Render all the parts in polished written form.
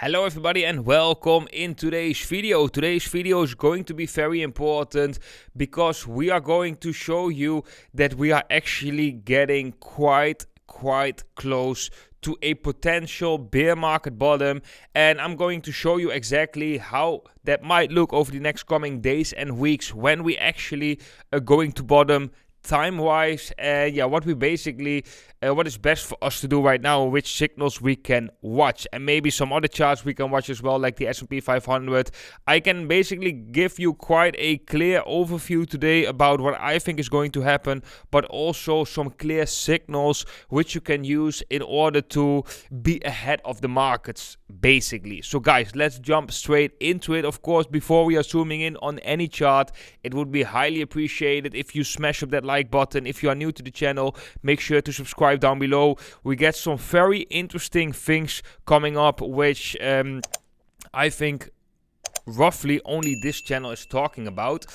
Hello everybody and welcome in today's video. Today's video is going to be very important because we are going to show you that we are actually getting quite close to a potential bear market bottom, and I'm going to show you exactly how that might look over the next coming days and weeks when we actually are going to bottom time-wise, and what we basically what is best for us to do right now, which signals we can watch, and maybe some other charts we can watch as well, like the S&P 500. I can basically give you quite a clear overview today about what I think is going to happen, but also some clear signals which you can use in order to be ahead of the markets, basically. So guys, let's jump straight into it. Of course, before we are zooming in on any chart, it would be highly appreciated if you smash up that like button. If you are new to the channel, make sure to subscribe down below. We get some very interesting things coming up, which I think roughly only this channel is talking about.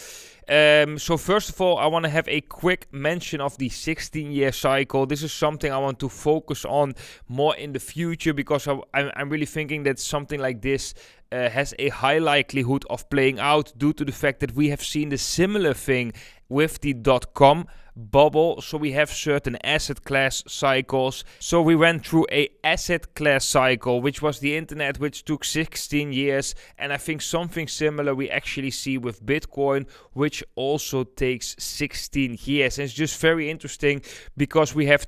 So first of all, I want to have a quick mention of the 16-year cycle. This is something I want to focus on more in the future because I'm really thinking that something like this has a high likelihood of playing out due to the fact that we have seen the similar thing with the dot-com bubble. So we have certain asset class cycles. So we went through a asset class cycle, which was the internet, which took 16 years. And I think something similar we actually see with Bitcoin, which also takes 16 years. And it's just very interesting because we have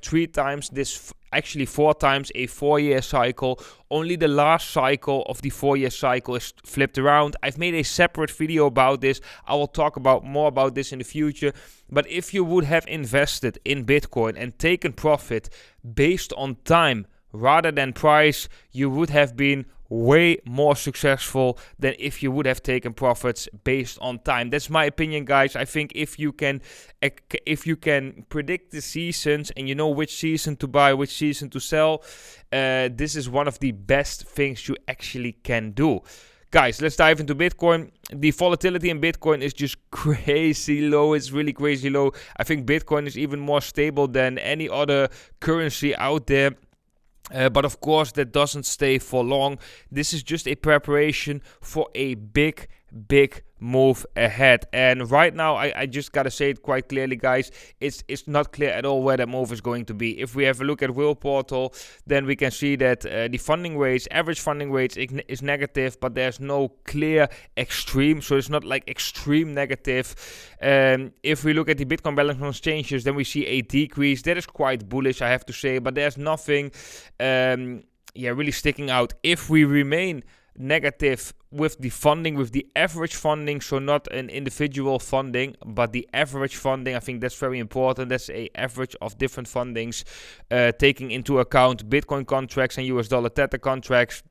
actually four times a 4-year cycle. Only the last cycle of the 4-year cycle is flipped around. I've made a separate video about this. I will talk more about this in the future. But if you would have invested in Bitcoin and taken profit based on time rather than price, you would have been way more successful than if you would have taken profits based on time. That's my opinion, guys. I think if you can predict the seasons and you know which season to buy, which season to sell, this is one of the best things you actually can do. Guys, let's dive into Bitcoin. The volatility in Bitcoin is just crazy low. It's really crazy low. I think Bitcoin is even more stable than any other currency out there. But of course, that doesn't stay for long. This is just a preparation for a big move ahead. And right now, I just gotta say it quite clearly, guys. It's not clear at all where that move is going to be. If we have a look at Will Portal, then we can see that the funding rates, average funding rates is negative, but there's no clear extreme. So it's not like extreme negative. If we look at the Bitcoin balance on exchanges, then we see a decrease. That is quite bullish, I have to say, but there's nothing really sticking out. If we remain negative with the funding, with the average funding, so not an individual funding, but the average funding, I think that's very important. That's a average of different fundings, taking into account Bitcoin contracts and US dollar Tether contracts.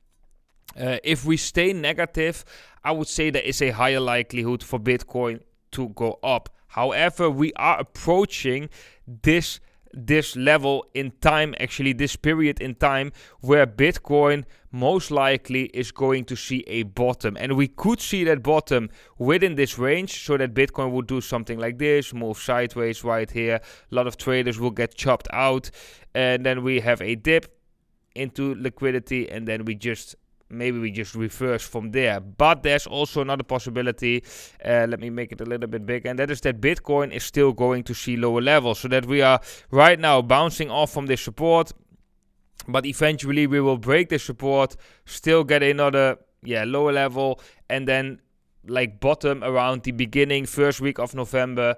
If we stay negative, I would say there is a higher likelihood for Bitcoin to go up. However, we are approaching this level in time, actually this period in time where Bitcoin most likely is going to see a bottom, and we could see that bottom within this range, so that Bitcoin would do something like this, move sideways right here. A lot of traders will get chopped out, and then we have a dip into liquidity, and then maybe we just reverse from there. But there's also another possibility, let me make it a little bit bigger, and that is that Bitcoin is still going to see lower levels, so that we are right now bouncing off from this support, but eventually we will break the support, still get another lower level, and then like bottom around the first week of November.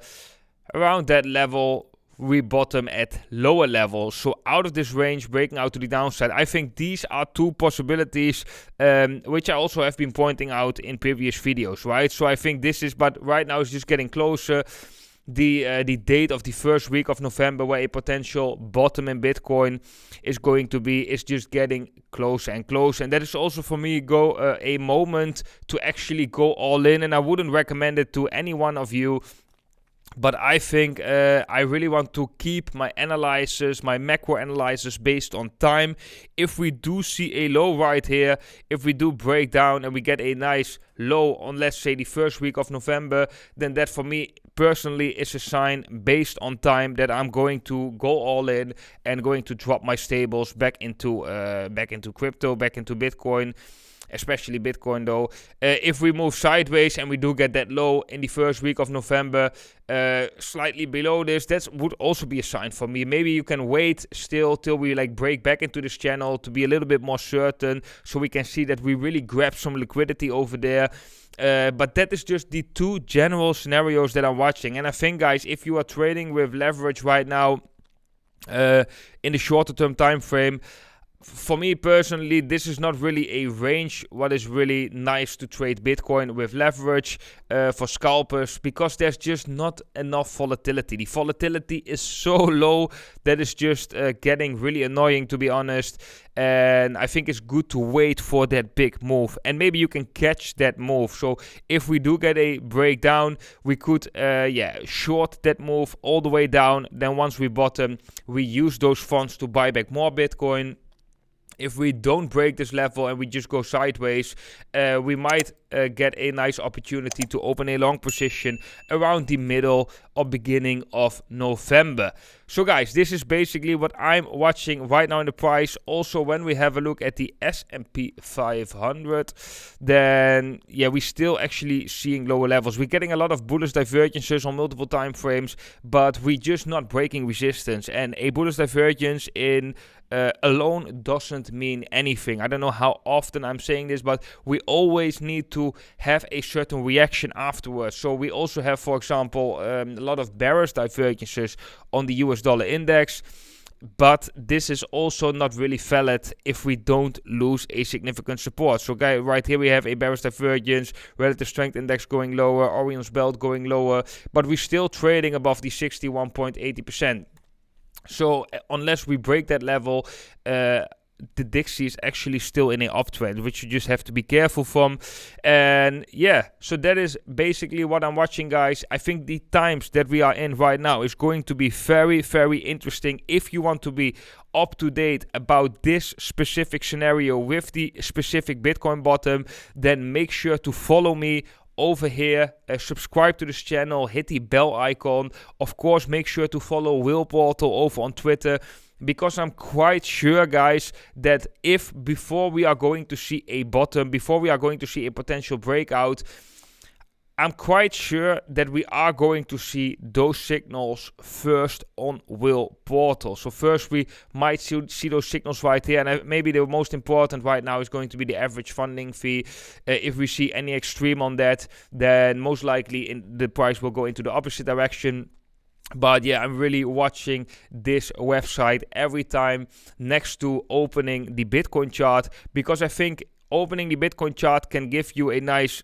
Around that level we bottom at lower levels, so out of this range, breaking out to the downside. I think these are two possibilities, which I also have been pointing out in previous videos, right? So I think this is, but right now it's just getting closer. The date of the first week of November where a potential bottom in Bitcoin is going to be is just getting closer and closer, and that is also for me a moment to actually go all in, and I wouldn't recommend it to any one of you. But I think I really want to keep my analysis, my macro analysis based on time. If we do see a low right here, if we do break down and we get a nice low on, let's say, the first week of November, then that for me personally is a sign based on time that I'm going to go all in and going to drop my stables back into crypto, back into Bitcoin. especially Bitcoin though. If we move sideways and we do get that low in the first week of November, slightly below this, that would also be a sign for me. Maybe you can wait still till we like break back into this channel to be a little bit more certain, so we can see that we really grab some liquidity over there. But that is just the two general scenarios that I'm watching. And I think, guys, if you are trading with leverage right now in the shorter term time frame, for me personally, this is not really a range what is really nice to trade Bitcoin with leverage for scalpers, because there's just not enough volatility. The volatility is so low that it's just getting really annoying, to be honest. And I think it's good to wait for that big move, and maybe you can catch that move. So if we do get a breakdown, we could short that move all the way down. Then once we bottom, we use those funds to buy back more Bitcoin. If we don't break this level and we just go sideways, we might get a nice opportunity to open a long position around the middle or beginning of November. So guys, this is basically what I'm watching right now in the price. Also, when we have a look at the S&P 500, then yeah, we're still actually seeing lower levels. We're getting a lot of bullish divergences on multiple time frames, but we're just not breaking resistance. And a bullish divergence in alone doesn't mean anything. I don't know how often I'm saying this, but we always need to have a certain reaction afterwards. So we also have, for example, a lot of bearish divergences on the US dollar index, but this is also not really valid if we don't lose a significant support. So guys, right here we have a bearish divergence, relative strength index going lower, Orion's belt going lower, but we're still trading above the 61.80%. So unless we break that level, the Dixie is actually still in an uptrend, which you just have to be careful from. And yeah, so that is basically what I'm watching, guys. I think the times that we are in right now is going to be very, very interesting. If you want to be up to date about this specific scenario with the specific Bitcoin bottom, then make sure to follow me over here, subscribe to this channel, hit the bell icon. Of course, make sure to follow Will Portal over on Twitter, because I'm quite sure, guys, that if before we are going to see a bottom, before we are going to see a potential breakout, I'm quite sure that we are going to see those signals first on Will Portal. So first we might see those signals right here, and maybe the most important right now is going to be the average funding fee. If we see any extreme on that, then most likely the price will go into the opposite direction. But yeah, I'm really watching this website every time next to opening the Bitcoin chart, because I think opening the Bitcoin chart can give you a nice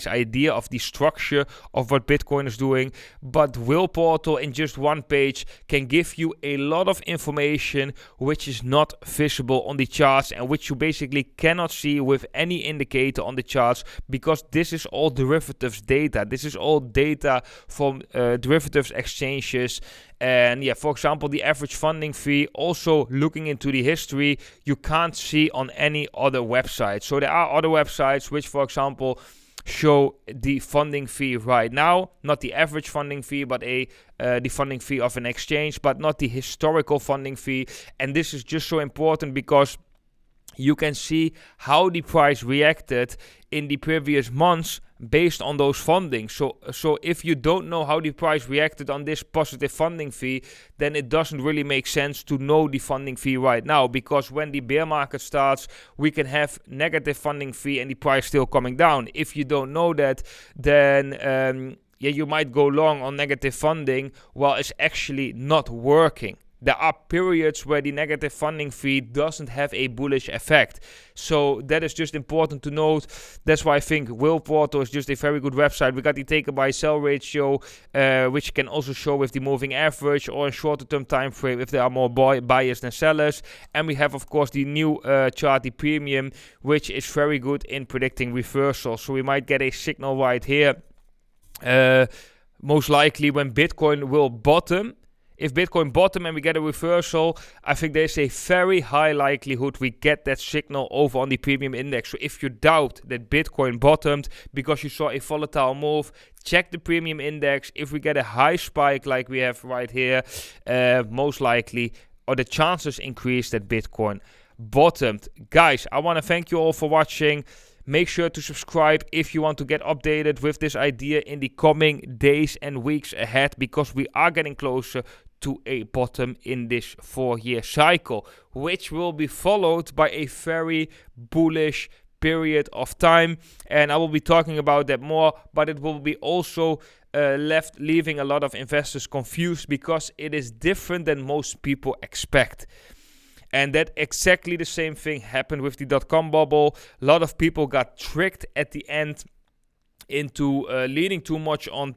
idea of the structure of what Bitcoin is doing. But Will Portal in just one page can give you a lot of information which is not visible on the charts, and which you basically cannot see with any indicator on the charts, because this is all derivatives data. This is all data from derivatives exchanges. And yeah, for example, the average funding fee, also looking into the history, you can't see on any other website. So there are other websites which, for example, show the funding fee right now, not the average funding fee, but the funding fee of an exchange, but not the historical funding fee. And this is just so important because you can see how the price reacted in the previous months based on those fundings. So if you don't know how the price reacted on this positive funding fee, then it doesn't really make sense to know the funding fee right now, because when the bear market starts, we can have negative funding fee and the price still coming down. If you don't know that, then you might go long on negative funding while it's actually not working. There are periods where the negative funding fee doesn't have a bullish effect. So that is just important to note. That's why I think Will Portal is just a very good website. We got the take buy sell ratio, which can also show with the moving average or a shorter term time frame if there are more buyers than sellers. And we have, of course, the new chart, the premium, which is very good in predicting reversal. So we might get a signal right here. Most likely when Bitcoin will bottom. If Bitcoin bottom and we get a reversal, I think there's a very high likelihood we get that signal over on the premium index. So if you doubt that Bitcoin bottomed because you saw a volatile move, check the premium index. If we get a high spike like we have right here, most likely, or the chances increase that Bitcoin bottomed. Guys, I want to thank you all for watching. Make sure to subscribe if you want to get updated with this idea in the coming days and weeks ahead, because we are getting closer to a bottom in this 4-year cycle, which will be followed by a very bullish period of time. And I will be talking about that more, but it will be also leaving a lot of investors confused, because it is different than most people expect. And that exactly the same thing happened with the dot-com bubble. A lot of people got tricked at the end into leaning too much on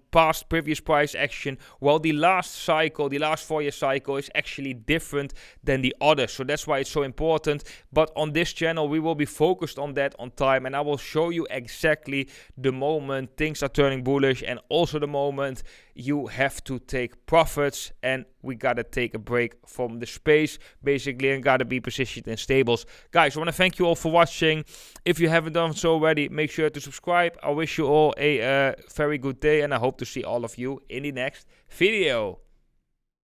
previous price action, while the last 4-year cycle is actually different than the others. So that's why it's so important. But on this channel, we will be focused on that on time, and I will show you exactly the moment things are turning bullish, and also the moment you have to take profits, and we gotta take a break from the space basically, and gotta be positioned in stables. Guys, I want to thank you all for watching. If you haven't done so already, make sure to subscribe. I wish you all a very good day, and I hope to see all of you in the next video.